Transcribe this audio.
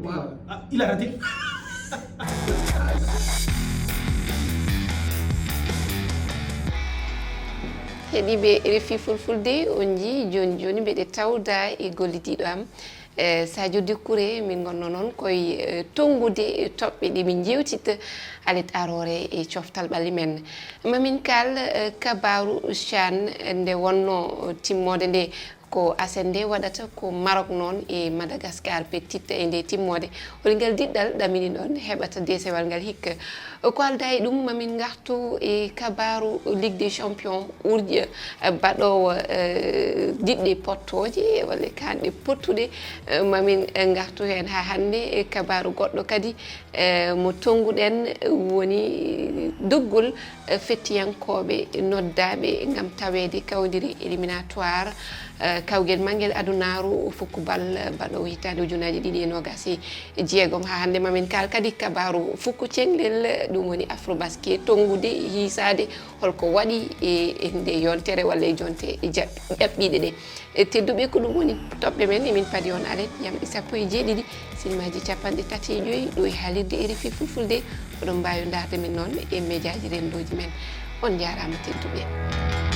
Waouh. Ah, il a raté. heeɗiɓe refi fulfulde on jii joni joni mbeɗe tawda e gollitiɗo am Sadio Doucouré min gonno noon koye tongude toɓɓe ɗe min jewtitta alet arore e coftal ɓalli men mamin kal kabaru chan nde wonno timmode nde ko asende waɗata ko Maroc noon e Madagascar pettitta e nde timmode hol ngel diɗɗal ɗamini ɗon heɓata desewal ngal hikka ko alda e ɗum mamin gartu e kabaru Ligue des Champions urƴa baɗowo diɗɗe pottoje walla kanɗe pottuɗe mamin gartu hen ha hande e kabaru goɗɗo kadi mo tonguɗen woni doggol fettiyankoɓe noddaɓe gam tawede kawdiri éliminatoire kawguel manguel adunaru fukubal baɗowo hitande ujunaji ɗiɗi e nogas e jeegom ha hande mamin kal kadi kabaru fukku cenglel ɗum woni afrobasket tongude hisade holko waɗi e nde yontere walla e jonte ƴaɓɓiɗe ɗe tedduɓe ko ɗum woni toɓɓe men emin paadi on aret yamɗi 17 silmaji 35 ɗo e haalirde RFI fulfulde oɗon mbawi darde min noon e médiaji rendoji men on jarama tedduɓe